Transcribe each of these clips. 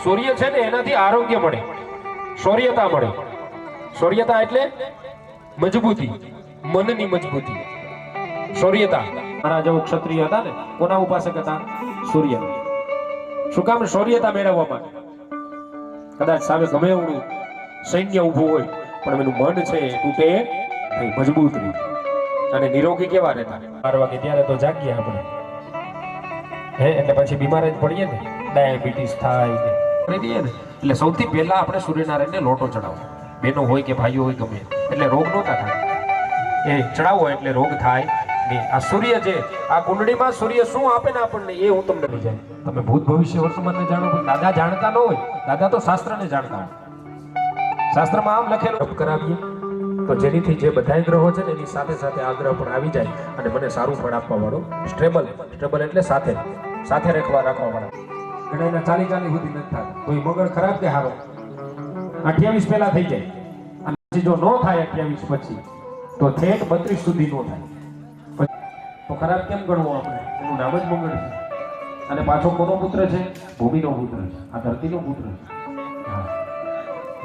સૂર્ય છે ને એનાથી આરોગ્ય મળે, શૌર્યતા મળે. શૌર્યતા એટલે મજબૂતી, મનની મજબૂતી, શૌર્યતા. મારા જેવો ક્ષત્રિય હતા ને, કોના ઉપાસક હતા? સૂર્ય. શું કામ? શૌર્યતા મેળવવા માટે. કદાચ સામે ગમે એવડું સૈન્ય ઊભું હોય પણ એનું મન છે તૂટે નહીં, મજબૂત રહે. અને નિરોગી કેવા રહેતા? 12 વાગે ત્યારે તો જાગીએ આપણે, એટલે પછી બીમાર જ પડીએ ને, ડાયાબિટીસ થાય ને કરી દઈએ ને. એટલે સૌથી પહેલા આપણે સૂર્યનારાયણને લોટો ચડાવો, બહેનો હોય કે ભાઈઓ હોય ગમે, એટલે રોગ નહોતા થાય. એ ચડાવો એટલે રોગ થાય નહીં. આ સૂર્ય છે, આ કુંડળીમાં સૂર્ય શું આપે ને આપણને, એ હું તમને લઈ જાય. તમે ભૂત ભવિષ્ય વર્તમાનને જાણો, પણ દાદા જાણતા ન હોય. દાદા તો શાસ્ત્રને જાણતા હોય. શાસ્ત્રમાં આમ લખેલું કરાવીએ તો જેનીથી જે બધા ગ્રહો છે ને એની સાથે સાથે આ ગ્રહ પણ આવી જાય અને મને સારું ફળ આપવા વાળો સ્ટેબલ. સ્ટેબલ એટલે સાથે સાથે રાખવા વાળા. ઘણા 40 સુધી નથી થતા. તો એ મગળ ખરાબ કે હારો? 28 પહેલા થઈ જાય. અને પછી જો ન થાય 28 પછી તો ઠેઠ 32 સુધી ન થાય. તો ખરાબ કેમ ગણવું આપણે? એનું નામ જ મંગળ છે. અને પાછો કોનો પુત્ર છે? ભૂમિનો પુત્ર છે, આ ધરતીનો પુત્ર છે.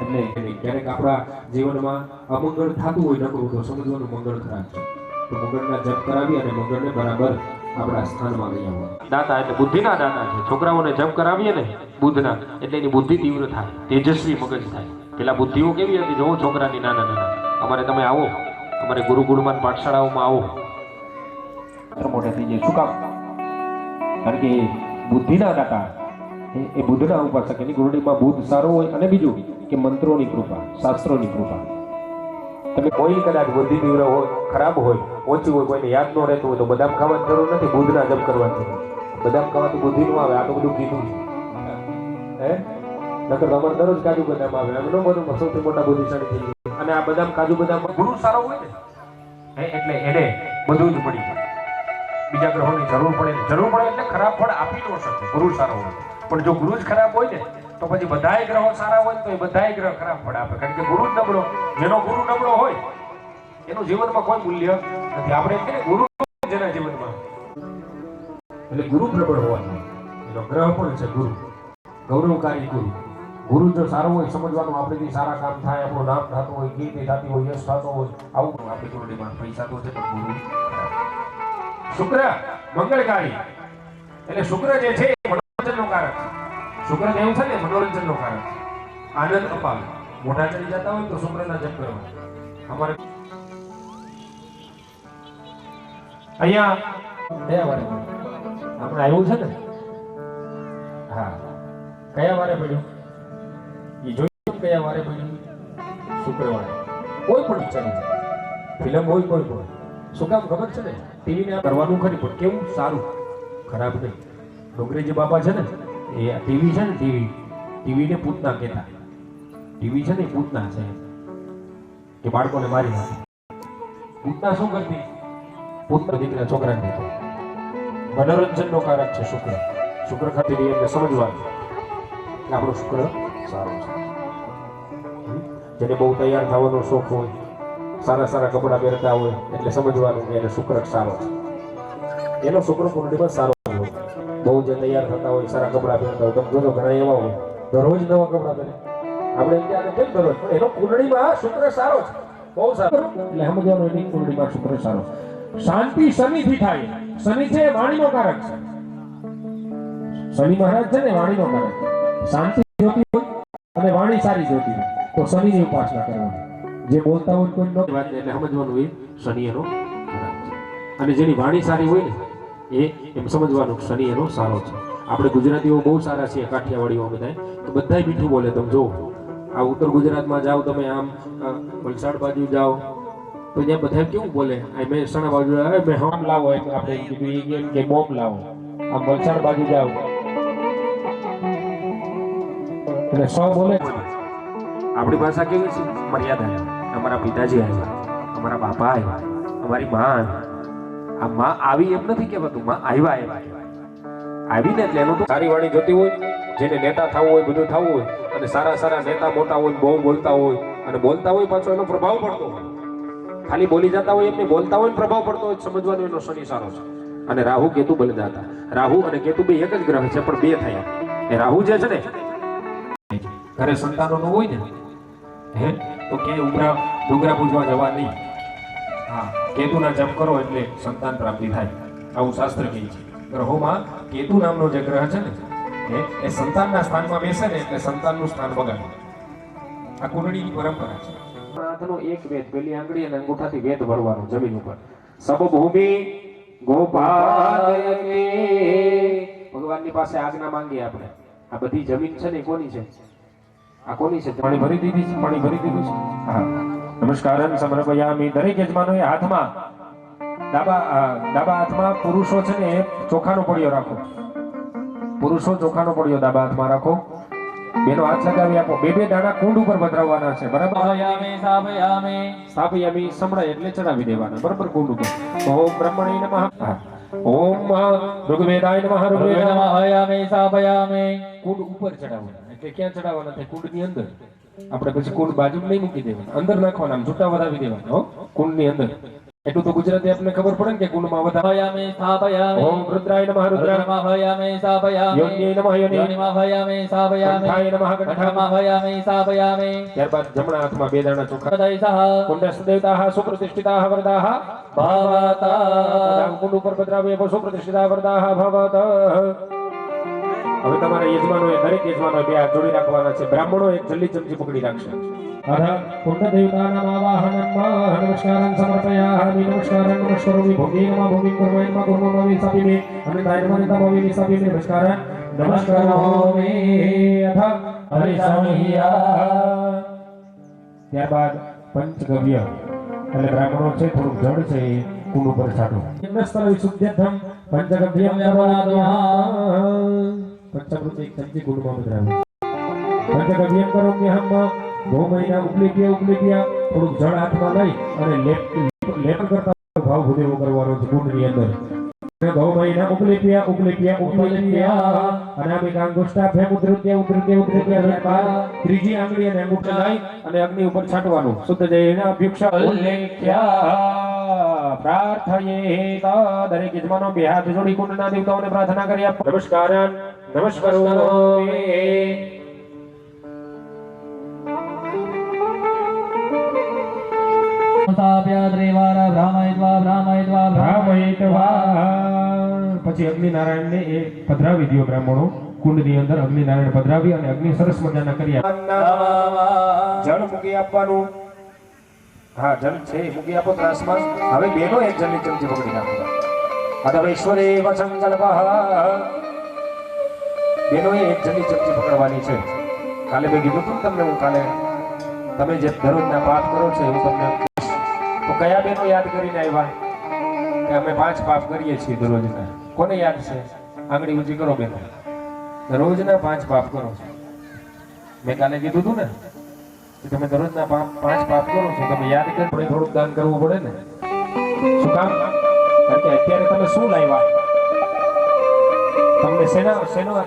એટલે ક્યારેક આપણા જીવનમાં અમંગળ થતું હોય નકરું, તો સમજવાનું મંગળ ખરાબ છે. તો મંગળના જપ કરાવી અને મંગળને બરાબર આપણા સ્થાનમાં લઈ આવવા. દાતા એટલે બુદ્ધિના દાતા છે. છોકરાઓને જપ કરાવીએ ને બુદ્ધના, એટલે એની બુદ્ધિ તીવ્ર થાય, તેજસ્વી મગજ થાય. પેલા બુદ્ધિઓ કેવી હતી જોવો છોકરાની, નાના નાના. અમારે તમે આવો, અમારે ગુરુકુળમાં પાઠશાળાઓમાં આવો, મોટે થઈ જાય. શું કામ? કારણ કે બુદ્ધિના દાતા એ બુદ્ધના ઉપાસક, એની ગુરુડીમાં બુદ્ધ સારો હોય. અને બીજું કે મંત્રોની કૃપા, શાસ્ત્રોની કૃપા. તમે કોઈ કદાચ બુદ્ધિ તીવ્ર હોય, ખરાબ હોય, ઓછી હોય, કોઈને યાદ ન રહેતું હોય તો બદામ ખાવાની જરૂર નથી, બુદ્ધના જપ કરવાની જરૂર. બદામ ખાવાથી બુદ્ધિ નું આવે. આ તો બધું કીધું હે, નકર તમારે દરરોજ કાજુ બદામ આવે. એમ ન બનવું, સૌથી મોટા બુદ્ધિશાળી થઈ જાય. અને આ બદામ કાજુ બદામ ગુરુ સારો હોય ને, એટલે એને બધું જ મળી જાય. બીજા ગ્રહોની જરૂર પડે એટલે ખરાબ ફળ આપી ન શકે ગુરુ સારો હોય. પણ જો ગુરુ જ ખરાબ હોય ને તો પછી બધાય ગ્રહો સારા હોય તો એ બધાય ગ્રહ ખરાબ ફળ આપે. કારણ કે ગુરુ જ નબળો, જેનો ગુરુ નબળો હોય એનું જીવનમાં કોઈ મૂલ્ય નથી. આપણે એમ કહીએ ગુરુ જેના જીવનમાં, એટલે ગુરુ પ્રબળ હોવાનું એનો ગ્રહ પણ છે ગુરુ, ગૌરવકારી ગુરુ. ગુરુ જો સારો હોય, સમજવાનું આપણેથી સારા કામ થાય, આપણું નામ થતું હોય, કીર્તિ થતી હોય, યશ થતો હોય, આવું આપણી ગુરુડીમાં પૈસા તો છે પણ ગુરુ. શુક્ર મંગળકારી, એટલે શુક્ર જે છે મનોરંજનનો કારક છે. શુક્ર એવું છે ને મનોરંજનનો કારક છે, આનંદ અપાવે. મોઢા ચડી જતા હોય તો શુક્રના જપ કરવા. અમારે અહીંયા કયા વારે આપણે આવ્યું છે ને? હા, કયા વારે પડ્યું એ જોયું? કયા વારે પડ્યું? શુક્રવારે. કોઈ પણ ચાલી જાય, ફિલ્મ હોય કોઈ પણ. શું કામ ખબર છે ને? ટીવીને કરવાનું ખરી, પણ કેવું સારું, ખરાબ નહીં. ડોંગરેજી બાપા છે ને, એ ટીવી છે ને, ટીવીને પૂતના કહેતા. ટીવી છે ને એ પૂતના છે કે બાળકોને મારી નાખે. પૂતના શું કરતી? પૂતના દીકરા છોકરાને દીધો. મનોરંજનનો કારક છે શુક્ર. શુક્ર ખાતી એટલે સમજવાનું કે આપણો શુક્ર સારો છે. જેને બહુ તૈયાર થવાનો શોખ હોય, સારા સારા કપડા પહેરતા હોય, એટલે સમજવાનું કે એને શુક્ર સારો છે. એનો શુક્ર કુંડળીમાં સારો હોય. બહુ જે તૈયાર થતા હોય, સારા કપડા પહેરતા હોય, તમે જોજો ઘણા એવા હોય દરરોજ નવા કપડા પહેરે. આપણે એમ કે કેમ દરરોજ? પણ એનો કુંડળીમાં શુક્ર સારો છે, બહુ સારો. એટલે સમજવાનું એની કુંડળીમાં શુક્ર સારો. શાંતિ શનિથી થાય. શનિ છે વાણીનો કારક છે. શનિ મહારાજ છે ને વાણીનો કારક. શાંતિ જોતી હોય અને વાણી સારી જોતી હોય તો શનિની ઉપાસના કરવાની. જે બોલતા હોય કોઈ વાત એટલે સમજવાનું એ શનિ એનો ખરાબ છે. અને જેની વાણી સારી હોય ને એ એમ સમજવાનું શનિ એનો સારો છે. આપણે ગુજરાતીઓ બહુ સારા છીએ, કાઠિયાવાડીઓ બધા, તો બધા મીઠું બોલે. તમે જો આ ઉત્તર ગુજરાતમાં જાઓ, તમે આમ વલસાડ બાજુ જાઓ તો ત્યાં બધા કેવું બોલે? આ મહેસાણા બાજુ આવે મેં હમ લાવો, એટલે આપણે કીધું કે બોમ્બ લાવો. આમ વલસાડ બાજુ જાઓ એટલે સૌ બોલે. આપણી ભાષા કેવી છે? મર્યાદા. અમારા પિતાજી આવ્યા, અમારા બાપા આવ્યા, અમારી માં આ માં આવી એમ નથી કહેવાતું, માં આવ્યા આવીને એટલે એનું તો સારી વાણી જોતી હોય. જેને નેતા થવું હોય, બધું થવું હોય, અને સારા સારા નેતા મોટા હોય, બહુ બોલતા હોય, અને બોલતા હોય પાછો એનો પ્રભાવ પડતો હોય. ખાલી બોલી જતા હોય એમને બોલતા હોય પ્રભાવ પડતો હોય, સમજવાનું એનો શનિ સારો છે. અને રાહુ કેતુ બલદાતા. રાહુ અને કેતુ બે એક જ ગ્રહ છે પણ બે થયા. એ રાહુ જે છે ને ઘરે સંતાનોનું હોય ને હે તો કે ઉમરા ડુંગરા પૂજવા જવા નહીં. હા, કેતુના જપ કરો એટલે સંતાન પ્રાપ્તિ થાય, આવું શાસ્ત્ર કહે છે. ગ્રહોમાં કેતુ નામનો જે ગ્રહ છે ને એ સંતાનના સ્થાનમાં બેસે ને એટલે સંતાનનું સ્થાન બગાડે. આ કુંડળીની પરંપરા છે. હાથનો એક વેદ, પેલી આંગળી અને અંગૂઠાથી વેદ ભરવાનો જમીન ઉપર. સબ ભૂમિ ગોપાલ કે ભગવાનની પાસે આજ્ઞા માંગીએ આપણે. આ બધી જમીન છે ને કોની છે? આ કોની છે? પાણી ભરી દીધી છે, પાણી ભરી દીધું છે. હા, નમસ્કાર સમર્પયામિ. દરેક યજમાનોએ હાથમાં ડાબા હાથમાં પુરુષો છે ને એ ચોખાનો પડિયો રાખો. પુરુષો ચોખાનો પડિયો ડાબા હાથમાં રાખો. બેનો હાથ લગાવી આપો. બે દાણા કુંડ ઉપર પધરાવવાના છે, બરાબર? સ્થાપયામિ સંભળાય એટલે ચડાવી દેવાના, બરાબર? કુંડ ઉપર. ઓમ બ્રહ્મણે નમઃ. ઓમ ઋગ્વેદાય નમઃ. કુંડ ઉપર ચડાવવાના એટલે ક્યાં ચડાવવાના? થાય કુંડની અંદર. આપણે પછી કુંડ બાજુ નહીં મૂકી દેવાના, અંદર નાખવાના, આમ છૂટા વધાવી દેવાના. હો, કુંડની અંદર. એટલું તો ગુજરાતી આપણને ખબર પડે ને કે કુંડમાં વધારે. ઓમ રુદ્રાય નમઃ. રુદ્રાય નમઃ. યોનિય નમઃ. કંઠાય નમઃ. ત્યારબાદ જમણા હાથમાં બે દાણા ચોખા. કુંડસ્થ દેવતાઃ સુપ્રતિષ્ઠિતાઃ વરદાઃ ભવતઃ. કુંડ ઉપર પધરાવે સુપ્રતિષ્ઠિતાઃ વરદાઃ ભવતઃ. હવે તમારા યજમાનોએ, દરેક યજમાનોએ બે હાથ જોડી રાખવાના છે. બ્રાહ્મણો એક જલ્દી ચમચી પકડી રાખશે. કુંડ દેવતાનામ આવાહનમ નમસ્કારં સમર્પયામિ. નમસ્કારં નમસ્કરોમિ. ભૂમિ નમઃ. ભૂમિ કુર્વયન્ કુર્મં વિસાપિમે. અમૃતાય નમઃ વિસાપિમે. નમસ્કારં નમસ્કરોમિ. અથ હરિસંહિયા. ત્યારબાદ પંચગવ્ય એટલે બ્રાહ્મણો છે, થોડુંક જળ છે એ કુંડ ઉપર છાંટો. યજ્ઞસ્થળ વિશુદ્ધ્યમ પંચગવ્યમ પંચામૃત એક ચમચી કુંડમાં પધરાવે. પંચગવ્યમ કરોમ્યહમ. ગૌમયના ઉપલેપ્ય થોડુંક જળ હાથમાં લઈ અને લેપન કરતા ભાવ ભૂદેવો કરવાનો છે કુંડની અંદર. ગૌમયના ઉપલેપ્ય અનામિકાંગુષ્ટા ફેમ ઉદ્ધૃત્ય ત્રીજી આંગળી અને અંગૂઠો લઈ અને અગ્નિ ઉપર છાંટવાનું. શુદ્ધ જયના અભ્યુક્ષા પ્રાર્થયે. દરેક યજમાનો બે હાથ જોડી કુંડના દેવતાઓને પ્રાર્થના કરી આપો. નમસ્કારં નમસ્કરોમિ. પછી અગ્નિનારાયણ ને એ પધરાવી દો. બ્રાહ્મણો કુંડની અંદર અગ્નિનારાયણ પધરાવી અને અગ્નિ સરસ મજાના કરી જળ મૂકી આપવાનું. હા, જળ છે મૂકી આપો ત્રાસમાં. હવે બેનો એક જળની ચમચી પકડી નાખો. અધવેશ્વરે વસંકલ્પઃ. બેનો એક જળની ચમચી પકડવાની છે. કાલે મેં કીધું હતું તમને, હું કાલે તમે જે દરરોજના પાપ કરો છો એવું તમને. તો કયા બેનો યાદ કરીને આવ્યા કે અમે 5 પાપ કરીએ છીએ દરરોજના? કોને યાદ છે? આંગળી ઊંચી કરો બેનો. દરરોજના 5 પાપ કરો છો. મેં કાલે કીધું હતું ને કે તમે દરરોજના 5 પાપ કરો છો. તમે યાદ કરી થોડુંક દાન કરવું પડે ને. શું કામ? કારણ કે અત્યારે તમે શું લાવ્યા? તમને શેનો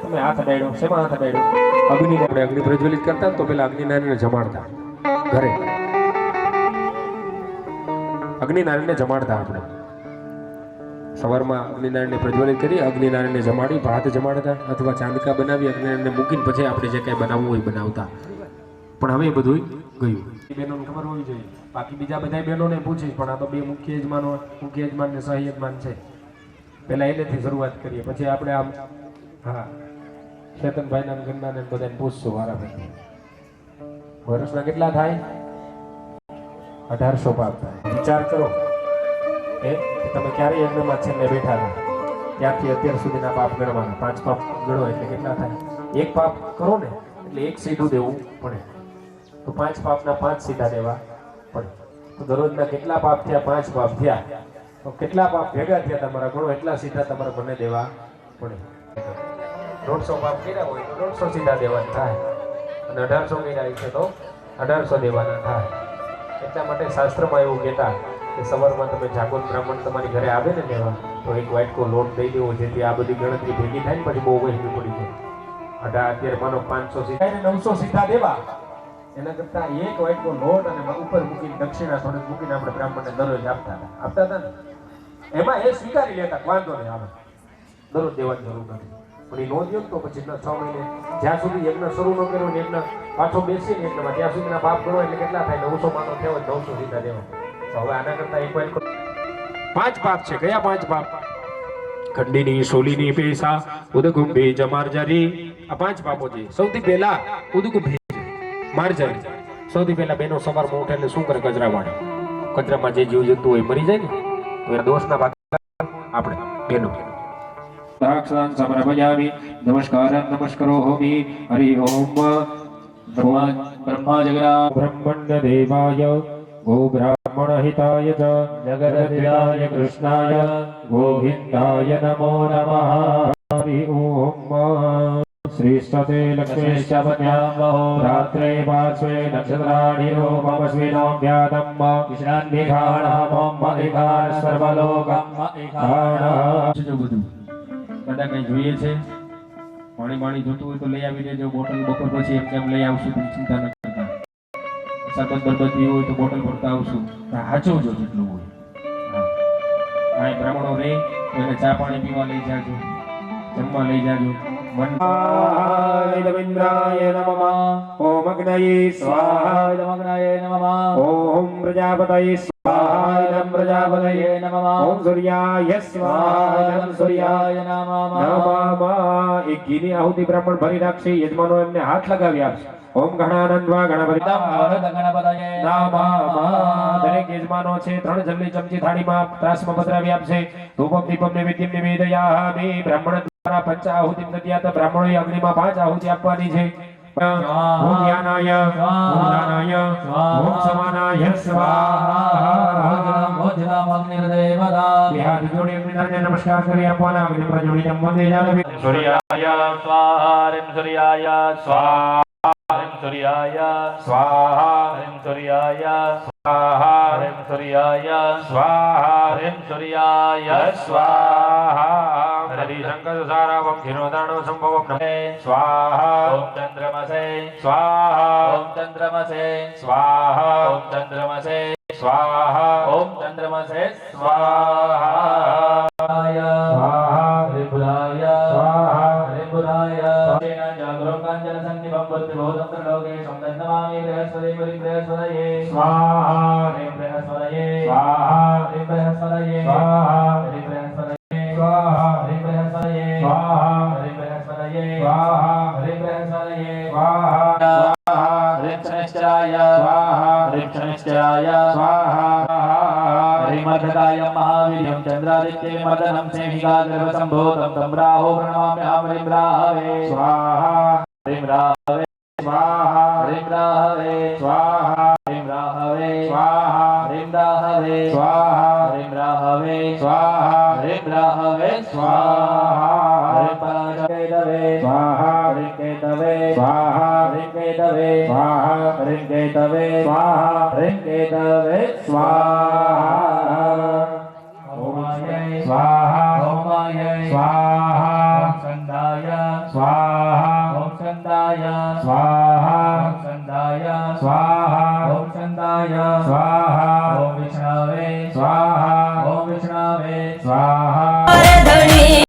તમે હાથ અડાડ્યો? શેમાં હાથ અડાડ્યો? અગ્નિ. આપણે અગ્નિ પ્રજ્વલિત કરતા તો પેલા અગ્નિનારાયણને જમાડતા ઘરે. અગ્નિનારાયણને જમાડતા આપણે સવારમાં અગ્નિનારાયણને પ્રજ્વલિત કરી અગ્નિનારાયણને જમાડી ભાત જમાડતા અથવા ચાંદકા બનાવી અગ્નિનારાયણને મૂકીને પછી આપણે જે કંઈ બનાવવું હોય બનાવતા. પણ હવે બધું ગયું. બહેનોને ખબર હોવી જોઈએ. બાકી બીજા બધા બહેનોને પૂછીશ, પણ આ તો બે મુખ્ય યજમાનો, મુખ્ય યજમાન ને સહયજમાન છે. પહેલા એનેથી શરૂઆત કરીએ, પછી આપણે આમ હા ચેતનભાઈના ઘરના ને બધાને પૂછશું વારાફરતી. વર્ષના કેટલા થાય? 1800 પાપ થાય. વિચાર કરો એ તમે ક્યારે યજ્ઞમાં છેલ્લે બેઠા હતા ત્યારથી અત્યાર સુધીના પાપ ગણવાના. 5 પાપ ગણો એટલે કેટલા થાય? એક પાપ કરો ને એટલે એક સીધું દેવું પડે. તો 5 પાપના 5 સીધા દેવા પડે. તો દરરોજના કેટલા પાપ થયા? 5 પાપ થયા. તો કેટલા પાપ ભેગા થયા તમારા? ગણો એટલા સીધા તમારે મને દેવા પડે. 150 પાપ કર્યા હોય તો 150 સીધા દેવાના થાય, અને 1800 કર્યા છે તો 1800 દેવાના થાય. એટલા માટે શાસ્ત્રમાં એવું કહેતા કે સવારમાં તમે જાગૃત બ્રાહ્મણ તમારી ઘરે આવે ને લેવા તો એક વાટકો લોટ દઈ દેવો, જેથી આ બધી ગણતરી ભેગી થાય ને પછી બહુ વહેલું પડી જાય. અત્યારે માનો 500 સીધા 900 સીધા દેવા, એના કરતા એક વાટકો લોટ અને ઉપર મૂકીને દક્ષિણા થોડીક મૂકીને આપણે બ્રાહ્મણને દરરોજ આપતા હતા ને. એમાં એ સ્વીકારી લેતા, વાંધો નહીં આવે, દરરોજ દેવાની જરૂર નથી. પણ એ નો દ્યો ને તો પછી 6 મહિને જ્યાં સુધી યજ્ઞ શરૂ ન કર્યો ને યજ્ઞ પાછો બેસી ને યજ્ઞમાં ત્યાં સુધીના પાપ ગણો એટલે કેટલા થાય 900 માનો થયો 900 સીધા દેવા. તો હવે આના કરતા એક વાર 5 પાપ છે. કયા 5 પાપ? ખંડીની સોલીની પેસા ઉદગુંભે જમારજારી. આ 5 પાપો છે. સૌથી પહેલા ઉદગુંભે મારજારી. સૌથી પહેલા બેનો સવારમાં ઉઠે એટલે શું કરે? કચરા વાળે. કચરામાં જે જીવ જંતુ હોય મરી જાય ને તો એના દોષના ભાગ આપણે બેનો દાક્ષાન સમર્પયામિ નમસ્કારં નમસ્કરોમિ હરિ ઓમ બ્રહ્મા જગના બ્રહ્મણ્ય દેવાય ગો બ્રાહ્મણ હિતાય ચ જગદપિતાય કૃષ્ણાય ગોવિંદાય નમો નમઃ. હરિ ઓમ શ્રીષ્ઠતે લક્ષ્મીશ્ચપત્યામહો રાત્રે પાર્શ્વે નક્ષત્રાણિ રૂપમસ્મિનોऽભ્યાતમ્ વિશ્રાન્તિઘાણમોમ ઇઘાણ સર્વલોકમ ઇઘાણ. બધું બધા કઈ જોઈએ છે? પાણી જોતું હોય તો લઈ આવી દેજો. બોટલ બપોર પછી એમ કેમ લઈ આવશું, તમે ચિંતા ન કરતા. સરબત બરબત પીવું હોય તો બોટલ ભરતા આવશું. હાચવજો જેટલું હોય. હા, બ્રાહ્મણો રે તો એને ચા પાણી પીવા લઈ જાજો, જમવા લઈ જાજો. ઇન્દ્રાય નમઃ. ઓમ અગ્નયે સ્વાહા. અગ્નયે નમઃ. ઓમ પ્રજાપતયે સ્વાહા. પ્રજાપતયે નમઃ. ઓમ સૂર્યાય સ્વાહા. સૂર્યાય નમઃ. એક ઘીની આહુતિ બ્રાહ્મણ ભરી રાખશે. યજમાનો એમને હાથ લગાવી આપશે. ઓમ ગણાનંદવા ગણપતિતમ ગણપતયે નમઃ. દરેક યજમાનો છે 3 જલ્દી ચમચી થાળીમાં ત્રાસમાં પધરાવી આપશે. ધૂપમ દીપમ નૈવેદ્યમ નિવેદયામિ. બ્રાહ્મણ દ્વારા 5 આહુતિ દદ્યાત. બ્રાહ્મણોએ અગ્નિમાં 5 આહુતિ આપવાની છે. ઓમ જ્ઞાનાય જ્ઞાનાય ઓમ સમાનાય સ્વાહા. બે હાથ જોડી અગ્નિને નમસ્કાર કરી આપવાના. અગ્નિ પ્રજ્વલિતમ વંદે જાનવી. સૂર્યાય સ્વાહા. રેમ સૂર્યાય સ્વાહા. રેમ સૂર્યાય સ્વાહા. રેમ સૂર્યાય સ્વાહા. રેમ સૂર્યાય સ્વાહા. રેમ સૂર્યાય સ્વાહા. હરિશંકર સારાવમ ધીરોદાણો સંભવમ નમે સ્વાહા. ઓમ ચંદ્રમસે સ્વાહા. ઓમ ચંદ્રમસે સ્વાહા. ઓમ ચંદ્રમસે સ્વાહા. ઓમ ચંદ્રમસે સ્વાહા. સ્વાહા. રિપુરાય સ્વાહા. રિપુરાય જાગરો કાંચન સંનિભમ બુદ્ધિ બોધમ ત્રિલોકે સંદન્નમામિ બૃહસ્પતિ બૃહસ્પતયે સ્વાહા. રેમ બૃહસ્પતયે સ્વાહા. રેમ બૃહસ્પતયે સ્વાહા. રેમ બૃહસ્પતયે સ્વાહા. રેમ બૃહસ્પતયે સ્વાહા. રેમ બૃહસ્પતયે સ્વાહા. રેમ બૃહસ્પતયે સ્વાહા. રેમ શનિશ્ચરાય સ્વાહા. રેમ શનિશ્ચરાય સ્વાહા. હરિમર્ધકાય મહાવીર્યં ચંદ્રાદિત્ય મદનમ સેમિકા ગર્ભસંભૂતમ તમ રાહો પ્ರಣમામ્યહમ. હરિમ રાહવે સ્વાહા. હરિમ રાહવે સ્વાહા. હરિમ રાહવે સ્વાહા. હરિમ રાહવે સ્વાહા. હરિમ રાહવે સ્વાહા. હરિમ રાહવે સ્વાહા. હરિમ રાહવે સ્વાહા. હરિમ પરાજકેતવે સ્વાહા. હરિમ કેતવે સ્વાહા. હરિમ કેતવે સ્વાહા. હરિમ કેતવે સ્વાહા. હરિમ કેતવે સ્વાહા. ઓમાય સ્વાહા. ઓમાય સ્વાહા. ઓમ સંદાય સ્વાહા. ઓમ સંદાય સ્વાહા. ઓમ સંદાય સ્વાહા. ઓમ સંદાય સ્વાહા. ઓમ વિષ્ણવે સ્વાહા. ઓમ વિષ્ણવે સ્વાહા.